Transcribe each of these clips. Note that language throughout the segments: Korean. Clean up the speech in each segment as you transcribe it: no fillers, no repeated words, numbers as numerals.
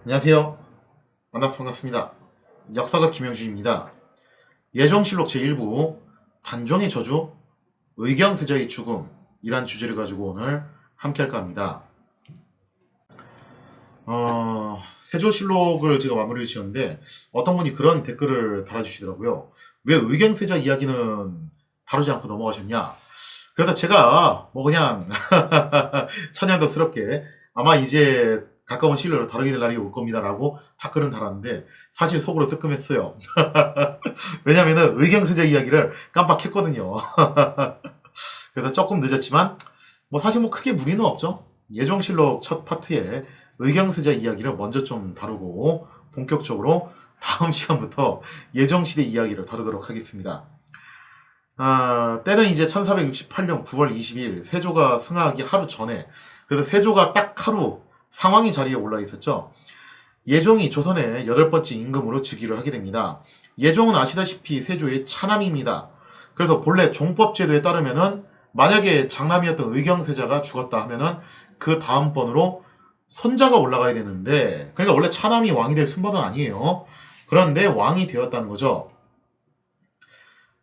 안녕하세요. 만나서 반갑습니다. 역사가 김영준입니다. 예정실록 제1부 단종의 저주, 의경세자의 죽음이란 주제를 가지고 오늘 함께 할까 합니다. 세조실록을 제가 마무리를 지었는데 어떤 분이 그런 댓글을 달아주시더라고요. 왜 의경세자 이야기는 다루지 않고 넘어가셨냐? 그래서 제가 그냥 천연덕스럽게 아마 이제 가까운 시일로 다루게 될 날이 올 겁니다 라고 댓글은 달았는데 사실 속으로 뜨끔했어요. 왜냐면은 의경세자 이야기를 깜빡했거든요. 그래서 조금 늦었지만 사실 크게 무리는 없죠. 예종실록 첫 파트에 의경세자 이야기를 먼저 좀 다루고 본격적으로 다음 시간부터 예종시대 이야기를 다루도록 하겠습니다. 때는 이제 1468년 9월 22일 세조가 승하하기 하루 전에, 그래서 세조가 딱 하루 상황이 자리에 올라 있었죠. 예종이 조선의 8번째 임금으로 즉위를 하게 됩니다. 예종은 아시다시피 세조의 차남입니다. 그래서 본래 종법제도에 따르면은 만약에 장남이었던 의경세자가 죽었다 하면은 그 다음 번으로 손자가 올라가야 되는데, 그러니까 원래 차남이 왕이 될 순번은 아니에요. 그런데 왕이 되었다는 거죠.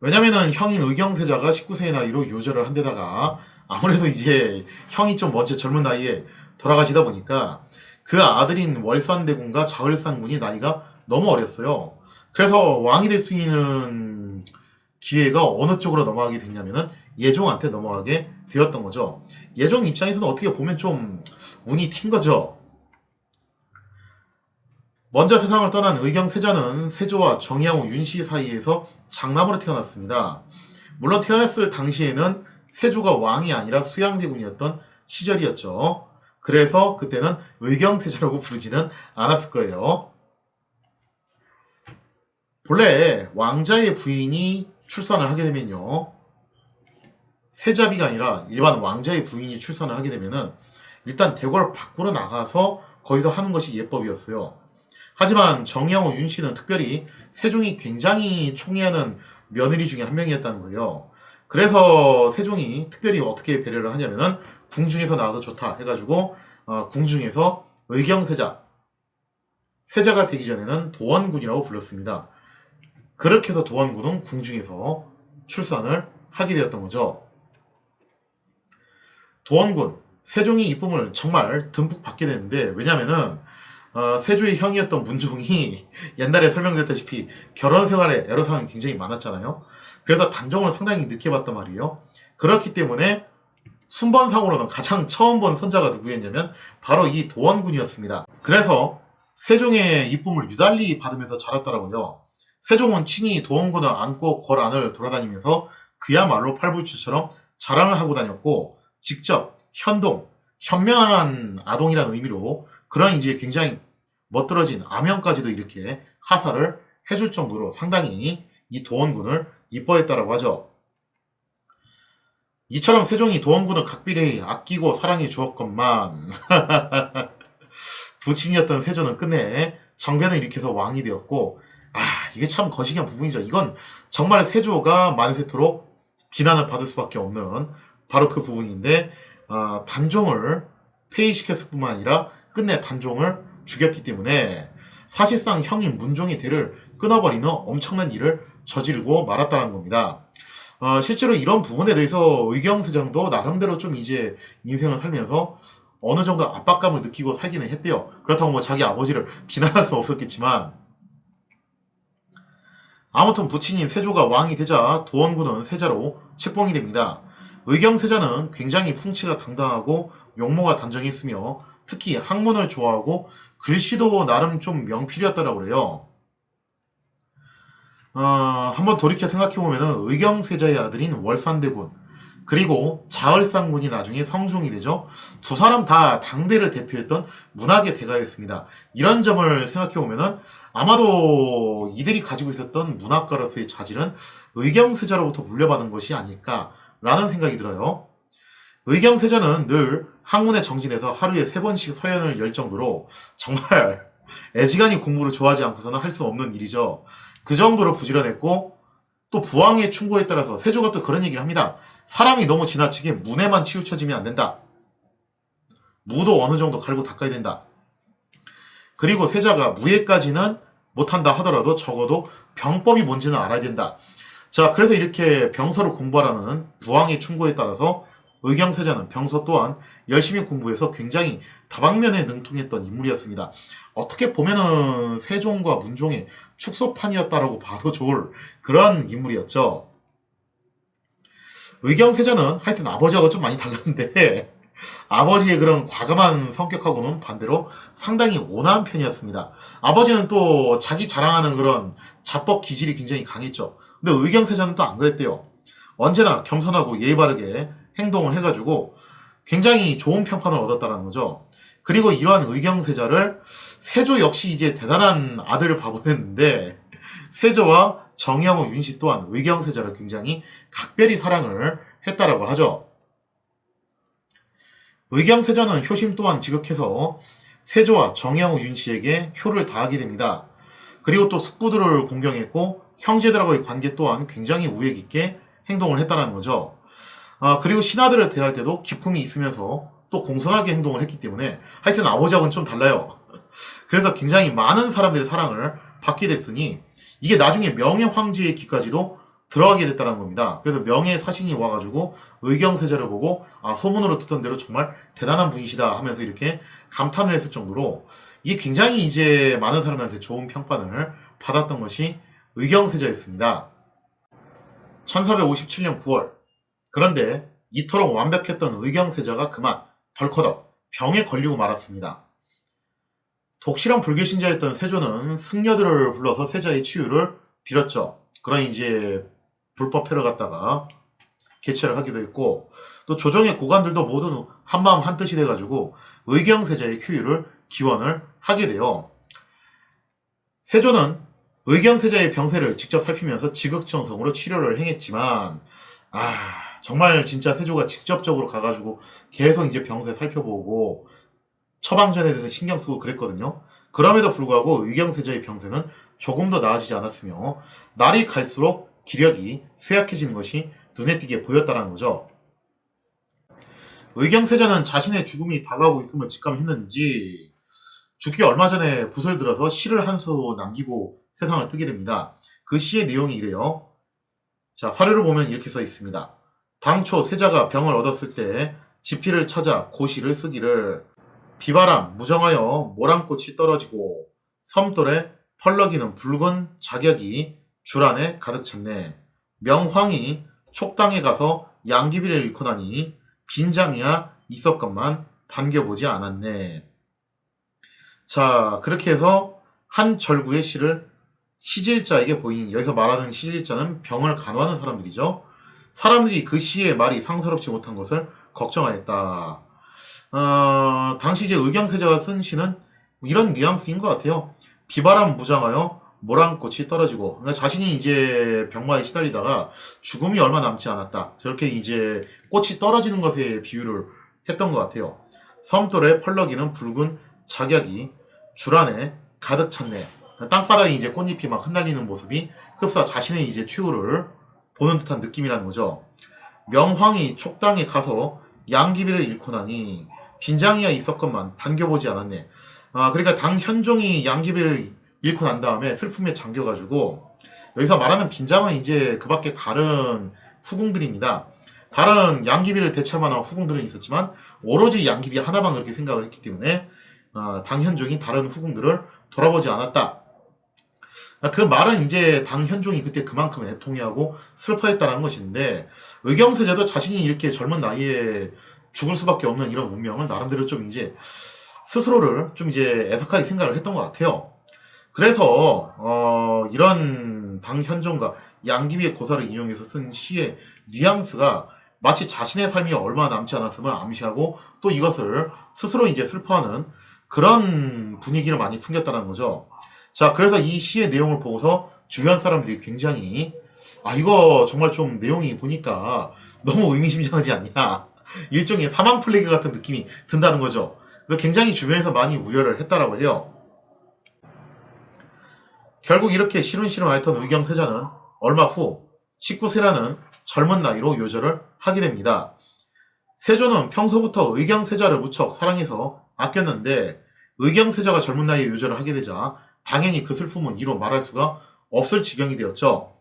왜냐면은 형인 의경세자가 19세의 나이로 요절을 한 데다가 아무래도 이제 형이 좀 먼저 젊은 나이에 돌아가시다 보니까 그 아들인 월산대군과 자을산군이 나이가 너무 어렸어요. 그래서 왕이 될 수 있는 기회가 어느 쪽으로 넘어가게 됐냐면은 예종한테 넘어가게 되었던 거죠. 예종 입장에서는 어떻게 보면 좀 운이 튄 거죠. 먼저 세상을 떠난 의경세자는 세조와 정야후 윤씨 사이에서 장남으로 태어났습니다. 물론 태어났을 당시에는 세조가 왕이 아니라 수양대군이었던 시절이었죠. 그래서 그때는 의경세자라고 부르지는 않았을 거예요. 본래 왕자의 부인이 출산을 하게 되면요, 세자비가 아니라 일반 왕자의 부인이 출산을 하게 되면은 일단 대궐 밖으로 나가서 거기서 하는 것이 예법이었어요. 하지만 정야후 윤씨는 특별히 세종이 굉장히 총애하는 며느리 중에 한 명이었다는 거예요. 그래서 세종이 특별히 어떻게 배려를 하냐면은 궁중에서 나와서 좋다 해가지고 궁중에서 의경세자, 세자가 되기 전에는 도원군이라고 불렀습니다. 그렇게 해서 도원군은 궁중에서 출산을 하게 되었던 거죠. 도원군, 세종이 이쁨을 정말 듬뿍 받게 되는데, 왜냐면은 세조의 형이었던 문종이 옛날에 설명드렸다시피 결혼 생활에 애로사항이 굉장히 많았잖아요. 그래서 단종을 상당히 늦게 봤단 말이에요. 그렇기 때문에 순번상으로는 가장 처음 본 선자가 누구였냐면 바로 이 도원군이었습니다. 그래서 세종의 이쁨을 유달리 받으면서 자랐더라고요. 세종은 친히 도원군을 안고 궐 안을 돌아다니면서 그야말로 팔불출처럼 자랑을 하고 다녔고, 직접 현동, 현명한 아동이라는 의미로 그런 이제 굉장히 멋들어진 아명까지도 이렇게 하사를 해줄 정도로 상당히 이 도원군을 이뻐했다라고 하죠. 이처럼 세종이 도원군을 각별히 아끼고 사랑해 주었건만 부친이었던 세조는 끝내 정변을 일으켜서 왕이 되었고, 이게 참 거시기한 부분이죠. 이건 정말 세조가 만세토록 비난을 받을 수밖에 없는 바로 그 부분인데, 단종을 폐위시켰을 뿐만 아니라 끝내 단종을 죽였기 때문에 사실상 형인 문종의 대를 끊어버리는 엄청난 일을 저지르고 말았다는 겁니다. 실제로 이런 부분에 대해서 의경세자도 나름대로 좀 이제 인생을 살면서 어느 정도 압박감을 느끼고 살기는 했대요. 그렇다고 자기 아버지를 비난할 수 없었겠지만, 아무튼 부친인 세조가 왕이 되자 도원군은 세자로 책봉이 됩니다. 의경세자는 굉장히 풍치가 당당하고 용모가 단정했으며 특히 학문을 좋아하고 글씨도 나름 좀 명필이었다라고 그래요. 한번 돌이켜 생각해보면 의경세자의 아들인 월산대군, 그리고 자을상군이 나중에 성종이 되죠. 두 사람 다 당대를 대표했던 문학의 대가였습니다. 이런 점을 생각해보면 아마도 이들이 가지고 있었던 문학가로서의 자질은 의경세자로부터 물려받은 것이 아닐까라는 생각이 들어요. 의경세자는 늘 학문에 정진해서 하루에 3번씩 서연을 열 정도로 정말 애지간히 공부를 좋아하지 않고서는 할 수 없는 일이죠. 그 정도로 부지런했고, 또 부왕의 충고에 따라서 세조가 또 그런 얘기를 합니다. 사람이 너무 지나치게 문에만 치우쳐지면 안 된다. 무도 어느 정도 갈고 닦아야 된다. 그리고 세자가 무예까지는 못한다 하더라도 적어도 병법이 뭔지는 알아야 된다. 자, 그래서 이렇게 병서를 공부하라는 부왕의 충고에 따라서 의경세자는 병서 또한 열심히 공부해서 굉장히 다방면에 능통했던 인물이었습니다. 어떻게 보면은 세종과 문종의 축소판이었다라고 봐도 좋을 그런 인물이었죠. 의경세자는 하여튼 아버지하고 좀 많이 달랐는데 아버지의 그런 과감한 성격하고는 반대로 상당히 온화한 편이었습니다. 아버지는 또 자기 자랑하는 그런 자뻑 기질이 굉장히 강했죠. 근데 의경세자는 또 안 그랬대요. 언제나 겸손하고 예의 바르게 행동을 해가지고 굉장히 좋은 평판을 얻었다는 거죠. 그리고 이러한 의경세자를 세조 역시 이제 대단한 아들을 바보였는데 세조와 정의하고 윤씨 또한 의경세자를 굉장히 각별히 사랑을 했다라고 하죠. 의경세자는 효심 또한 지극해서 세조와 정의하고 윤씨에게 효를 다하게 됩니다. 그리고 또 숙부들을 공경했고 형제들하고의 관계 또한 굉장히 우애 깊게 행동을 했다는 거죠. 그리고 신하들을 대할 때도 기품이 있으면서 또 공손하게 행동을 했기 때문에 하여튼 아버지하고는 좀 달라요. 그래서 굉장히 많은 사람들의 사랑을 받게 됐으니 이게 나중에 명예 황제의 귀까지도 들어가게 됐다는 겁니다. 그래서 명예 사신이 와가지고 의경세자를 보고 소문으로 듣던 대로 정말 대단한 분이시다 하면서 이렇게 감탄을 했을 정도로 이게 굉장히 이제 많은 사람들한테 좋은 평판을 받았던 것이 의경세자였습니다. 1457년 9월 그런데 이토록 완벽했던 의경세자가 그만 덜커덕 병에 걸리고 말았습니다. 독실한 불교신자였던 세조는 승려들을 불러서 세자의 치유를 빌었죠. 그러니 이제 불법 회를 갖다가 개최를 하기도 했고 또 조정의 고관들도 모두 한마음 한뜻이 돼가지고 의경세자의 쾌유를 기원을 하게 돼요. 세조는 의경세자의 병세를 직접 살피면서 지극정성으로 치료를 행했지만 정말 진짜 세조가 직접적으로 가가지고 계속 이제 병세 살펴보고 처방전에 대해서 신경 쓰고 그랬거든요. 그럼에도 불구하고 의경세자의 병세는 조금 더 나아지지 않았으며 날이 갈수록 기력이 쇠약해지는 것이 눈에 띄게 보였다는 거죠. 의경세자는 자신의 죽음이 다가오고 있음을 직감했는지 죽기 얼마 전에 붓을 들어서 시를 한 수 남기고 세상을 뜨게 됩니다. 그 시의 내용이 이래요. 자, 사료를 보면 이렇게 써 있습니다. 당초 세자가 병을 얻었을 때 지피를 찾아 고시를 쓰기를 비바람 무정하여 모란꽃이 떨어지고 섬돌에 펄럭이는 붉은 자격이 줄 안에 가득 찼네. 명황이 촉당에 가서 양귀비를 잃고 나니 빈장이야 있었건만 반겨보지 않았네. 자, 그렇게 해서 한 절구의 시를 시질자에게 보인, 여기서 말하는 시질자는 병을 간호하는 사람들이죠. 사람들이 그 시의 말이 상스럽지 못한 것을 걱정하였다. 당시 이제 의경세자가 쓴 시는 이런 뉘앙스인 것 같아요. 비바람 무장하여 모란꽃이 떨어지고, 그러니까 자신이 이제 병마에 시달리다가 죽음이 얼마 남지 않았다. 저렇게 이제 꽃이 떨어지는 것에 비유를 했던 것 같아요. 섬돌에 펄럭이는 붉은 작약이 줄 안에 가득 찼네. 땅바닥에 이제 꽃잎이 막 흩날리는 모습이 흡사 자신의 이제 최후를 보는 듯한 느낌이라는 거죠. 명황이 촉당에 가서 양귀비를 잃고 나니 빈장이야 있었건만 반겨보지 않았네. 그러니까 당 현종이 양귀비를 잃고 난 다음에 슬픔에 잠겨가지고, 여기서 말하는 빈장은 이제 그 밖에 다른 후궁들입니다. 다른 양귀비를 대체할 만한 후궁들은 있었지만 오로지 양귀비 하나만 그렇게 생각을 했기 때문에 당 현종이 다른 후궁들을 돌아보지 않았다. 그 말은 이제 당 현종이 그때 그만큼 애통해하고 슬퍼했다는 것인데, 의경세자도 자신이 이렇게 젊은 나이에 죽을 수밖에 없는 이런 운명을 나름대로 좀 이제 스스로를 좀 이제 애석하게 생각을 했던 것 같아요. 그래서 이런 당 현종과 양귀비의 고사를 인용해서 쓴 시의 뉘앙스가 마치 자신의 삶이 얼마 남지 않았음을 암시하고 또 이것을 스스로 이제 슬퍼하는 그런 분위기를 많이 풍겼다는 거죠. 자, 그래서 이 시의 내용을 보고서 주변 사람들이 굉장히 이거 정말 좀 내용이 보니까 너무 의미심장하지 않냐, 일종의 사망 플래그 같은 느낌이 든다는 거죠. 그래서 굉장히 주변에서 많이 우려를 했다라고 해요. 결국 이렇게 시룬시룬 앓던 의경세자는 얼마 후 19세라는 젊은 나이로 요절을 하게 됩니다. 세조는 평소부터 의경세자를 무척 사랑해서 아꼈는데 의경세자가 젊은 나이에 요절을 하게 되자 당연히 그 슬픔은 이루 말할 수가 없을 지경이 되었죠.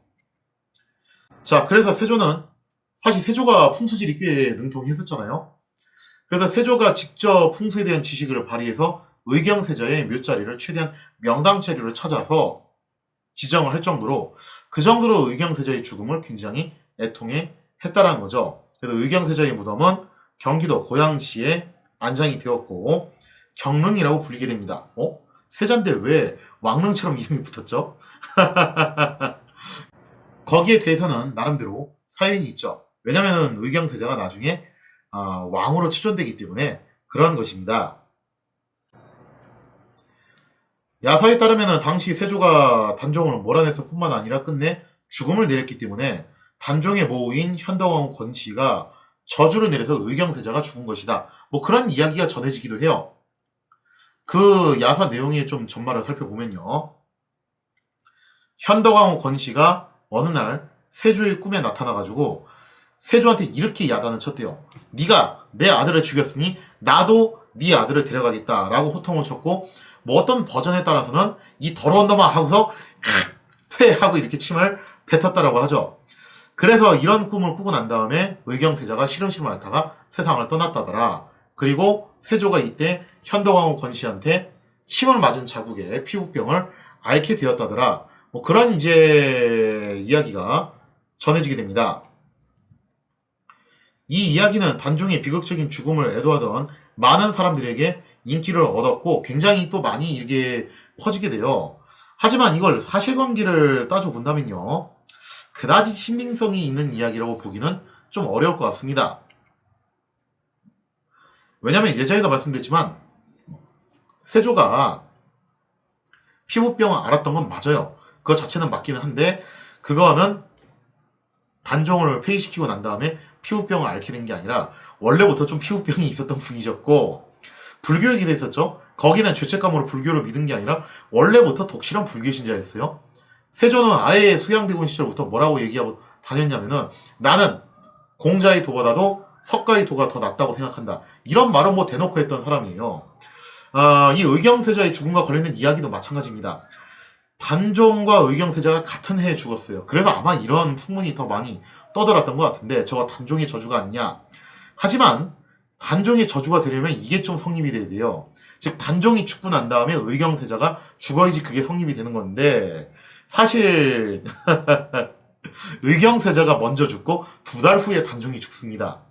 자, 그래서 세조는 사실 세조가 풍수질이 꽤 능통했었잖아요. 그래서 세조가 직접 풍수에 대한 지식을 발휘해서 의경세자의 묘자리를 최대한 명당자리로 찾아서 지정을 할 정도로 그 정도로 의경세자의 죽음을 굉장히 애통해 했다라는 거죠. 그래서 의경세자의 무덤은 경기도 고양시에 안장이 되었고 경릉이라고 불리게 됩니다. 세자인데 왜 왕릉처럼 이름이 붙었죠? 거기에 대해서는 나름대로 사연이 있죠. 왜냐면은 의경세자가 나중에 왕으로 추존되기 때문에 그런 것입니다. 야서에 따르면 당시 세조가 단종을 몰아냈을 뿐만 아니라 끝내 죽음을 내렸기 때문에 단종의 모우인 현덕왕후 권씨가 저주를 내려서 의경세자가 죽은 것이다. 뭐 그런 이야기가 전해지기도 해요. 그 야사 내용의 좀 전말을 살펴보면요. 현덕왕후 권씨가 어느 날 세조의 꿈에 나타나가지고 세조한테 이렇게 야단을 쳤대요. 네가 내 아들을 죽였으니 나도 네 아들을 데려가겠다라고 호통을 쳤고 뭐 어떤 버전에 따라서는 이 더러운 놈아 하고서 퇴하고 이렇게 침을 뱉었다라고 하죠. 그래서 이런 꿈을 꾸고 난 다음에 의경세자가 시름시름 앓다가 세상을 떠났다더라. 그리고 세조가 이때 현덕왕후 권씨한테 침을 맞은 자국에 피부병을 앓게 되었다더라. 뭐 그런 이제 이야기가 전해지게 됩니다. 이 이야기는 단종의 비극적인 죽음을 애도하던 많은 사람들에게 인기를 얻었고 굉장히 또 많이 이렇게 퍼지게 돼요. 하지만 이걸 사실관계를 따져본다면요. 그다지 신빙성이 있는 이야기라고 보기는 좀 어려울 것 같습니다. 왜냐면 예전에도 말씀드렸지만 세조가 피부병을 앓았던 건 맞아요. 그거 자체는 맞기는 한데 그거는 단종을 폐위시키고 난 다음에 피부병을 앓게 된 게 아니라 원래부터 좀 피부병이 있었던 분이셨고 불교에 기대했었죠. 거기는 죄책감으로 불교를 믿은 게 아니라 원래부터 독실한 불교 신자였어요. 세조는 아예 수양대군 시절부터 뭐라고 얘기하고 다녔냐면은 나는 공자의 도보다도 석가의 도가 더 낫다고 생각한다. 이런 말은 뭐 대놓고 했던 사람이에요. 이 의경세자의 죽음과 관련된 이야기도 마찬가지입니다. 단종과 의경세자가 같은 해에 죽었어요. 그래서 아마 이런 풍문이 더 많이 떠돌았던 것 같은데 저거 단종의 저주가 아니냐. 하지만 단종의 저주가 되려면 이게 좀 성립이 돼야 돼요. 즉 단종이 죽고 난 다음에 의경세자가 죽어야지 그게 성립이 되는 건데 사실 의경세자가 먼저 죽고 2달 후에 단종이 죽습니다.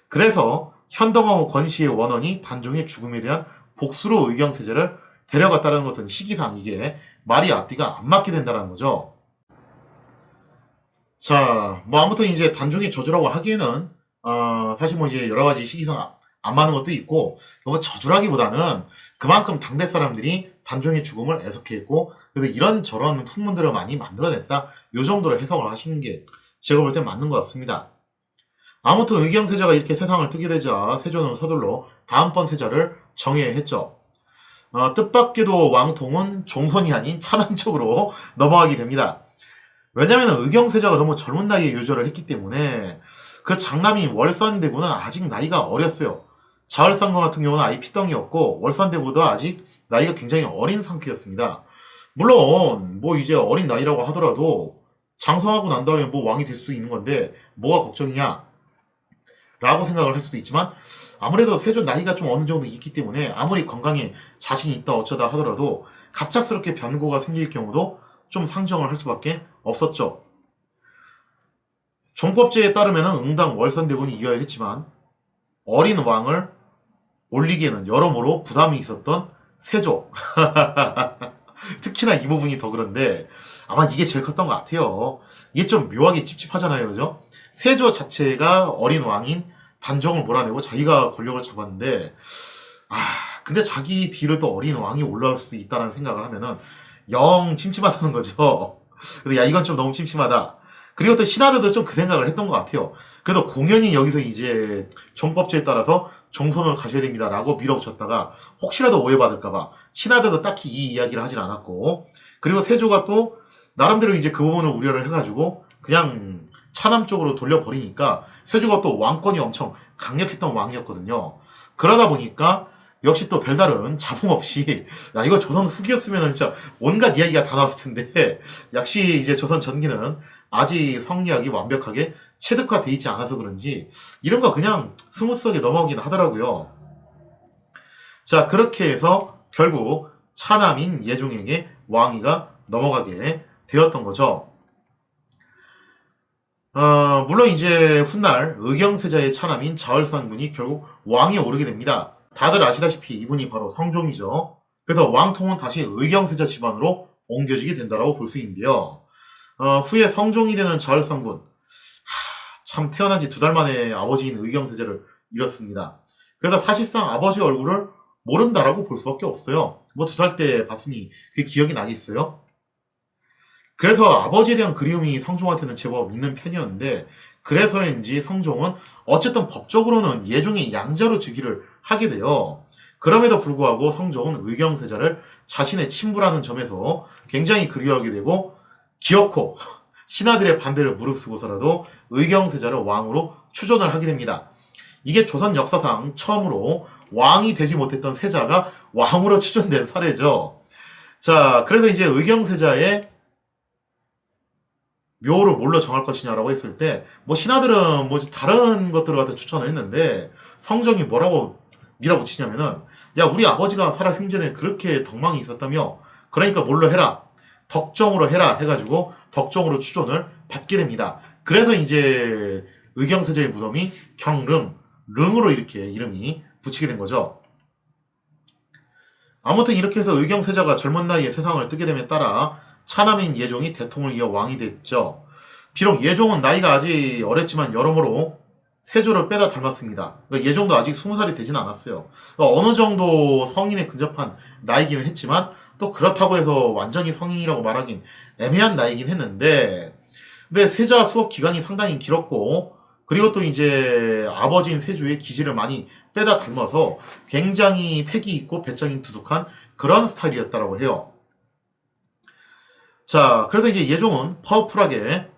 그래서 현덕왕후 권씨의 원언이 단종의 죽음에 대한 복수로 의경세자를 데려갔다는 것은 시기상 이게 말이 앞뒤가 안 맞게 된다는 거죠. 자, 뭐 아무튼 이제 단종의 저주라고 하기에는 사실 뭐 이제 여러 가지 시기상 안 맞는 것도 있고 뭐 저주라기보다는 그만큼 당대 사람들이 단종의 죽음을 애석해했고 그래서 이런저런 풍문들을 많이 만들어냈다. 요 정도로 해석을 하시는 게 제가 볼 땐 맞는 것 같습니다. 아무튼 의경세자가 이렇게 세상을 뜨게 되자 세조는 서둘러 다음번 세자를 정해야 했죠. 뜻밖에도 왕통은 종손이 아닌 차남 쪽으로 넘어가게 됩니다. 왜냐면 의경세자가 너무 젊은 나이에 요절을 했기 때문에 그 장남인 월산대군은 아직 나이가 어렸어요. 자을상과 같은 경우는 아예 피덩이였고 월산대군도 아직 나이가 굉장히 어린 상태였습니다. 물론 뭐 이제 어린 나이라고 하더라도 장성하고 난 다음에 뭐 왕이 될 수 있는 건데 뭐가 걱정이냐 라고 생각을 할 수도 있지만 아무래도 세조 나이가 좀 어느 정도 있기 때문에 아무리 건강에 자신이 있다 어쩌다 하더라도 갑작스럽게 변고가 생길 경우도 좀 상정을 할 수밖에 없었죠. 종법제에 따르면 응당 월산대군이 이어야 했지만 어린 왕을 올리기에는 여러모로 부담이 있었던 세조. 특히나 이 부분이 더 그런데 아마 이게 제일 컸던 것 같아요. 이게 좀 묘하게 찝찝하잖아요. 그죠? 세조 자체가 어린 왕인 단종을 몰아내고 자기가 권력을 잡았는데 근데 자기 뒤를 또 어린 왕이 올라올 수도 있다는 생각을 하면은 영 침침하다는 거죠. 근데 야 이건 좀 너무 침침하다. 그리고 또 신하들도 좀 그 생각을 했던 것 같아요. 그래서 공연히 여기서 이제 종법제에 따라서 종손을 가셔야 됩니다라고 밀어붙였다가 혹시라도 오해받을까봐 신하들도 딱히 이 이야기를 하진 않았고 그리고 세조가 또 나름대로 이제 그 부분을 우려를 해가지고 그냥 차남 쪽으로 돌려버리니까 세조가 또 왕권이 엄청 강력했던 왕이었거든요. 그러다 보니까 역시 또 별다른 자봉 없이, 야, 이거 조선 후기였으면 진짜 온갖 이야기가 다 나왔을 텐데, 역시 이제 조선 전기는 아직 성리학이 완벽하게 체득화돼 있지 않아서 그런지, 이런 거 그냥 스무스하게 넘어가긴 하더라고요. 자, 그렇게 해서 결국 차남인 예종에게 왕위가 넘어가게 되었던 거죠. 물론 이제 훗날 의경세자의 차남인 자얼산군이 결국 왕위에 오르게 됩니다. 다들 아시다시피 이분이 바로 성종이죠. 그래서 왕통은 다시 의경세자 집안으로 옮겨지게 된다고 볼 수 있는데요. 후에 성종이 되는 자얼산군, 참 태어난 지 2달 만에 아버지인 의경세자를 잃었습니다. 그래서 사실상 아버지 얼굴을 모른다라고 볼 수밖에 없어요. 뭐 2살 때 봤으니 그게 기억이 나겠어요? 그래서 아버지에 대한 그리움이 성종한테는 제법 있는 편이었는데, 그래서인지 성종은 어쨌든 법적으로는 예종의 양자로 즉위를 하게 돼요. 그럼에도 불구하고 성종은 의경세자를 자신의 친부라는 점에서 굉장히 그리워하게 되고, 기어코 신하들의 반대를 무릅쓰고서라도 의경세자를 왕으로 추존을 하게 됩니다. 이게 조선 역사상 처음으로 왕이 되지 못했던 세자가 왕으로 추존된 사례죠. 자, 그래서 이제 의경세자의 묘를 뭘로 정할 것이냐라고 했을 때, 뭐 신하들은 뭐 다른 것들을 갖다 추천을 했는데, 성종이 뭐라고 밀어붙이냐면은, 야, 우리 아버지가 살아생전에 그렇게 덕망이 있었다며, 그러니까 뭘로 해라, 덕정으로 해라 해가지고 덕정으로 추존을 받게 됩니다. 그래서 이제 의경세자의 무덤이 경릉, 릉으로 이렇게 이름이 붙이게 된 거죠. 아무튼 이렇게 해서 의경세자가 젊은 나이에 세상을 뜨게 됨에 따라 차남인 예종이 대통을 이어 왕이 됐죠. 비록 예종은 나이가 아직 어렸지만 여러모로 세조를 빼다 닮았습니다. 그러니까 예종도 아직 20살이 되진 않았어요. 그러니까 어느 정도 성인에 근접한 나이기는 했지만, 또 그렇다고 해서 완전히 성인이라고 말하긴 애매한 나이긴 했는데, 근데 세자 수업 기간이 상당히 길었고, 그리고 또 이제 아버지인 세조의 기질을 많이 빼다 닮아서 굉장히 패기 있고 배짱이 두둑한 그런 스타일이었다고 해요. 자, 그래서 이제 예종은 파워풀하게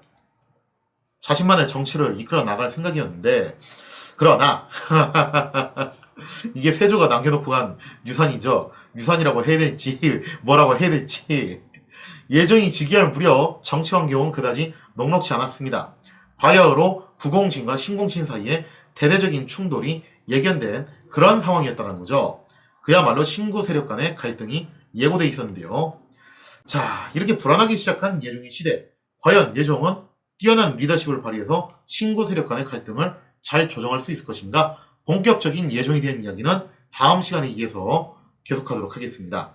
자신만의 정치를 이끌어 나갈 생각이었는데, 그러나 이게 세조가 남겨놓고 간 유산이죠. 유산이라고 해야 될지 뭐라고 해야 될지, 예종이 즉위할 무렵 정치 환경은 그다지 녹록지 않았습니다. 바야흐로 구공신과 신공신 사이에 대대적인 충돌이 예견된 그런 상황이었다는 거죠. 그야말로 신구 세력 간의 갈등이 예고돼 있었는데요. 자, 이렇게 불안하기 시작한 예종의 시대, 과연 예종은 뛰어난 리더십을 발휘해서 신구 세력 간의 갈등을 잘 조정할 수 있을 것인가? 본격적인 예종에 대한 이야기는 다음 시간에 이어서 계속하도록 하겠습니다.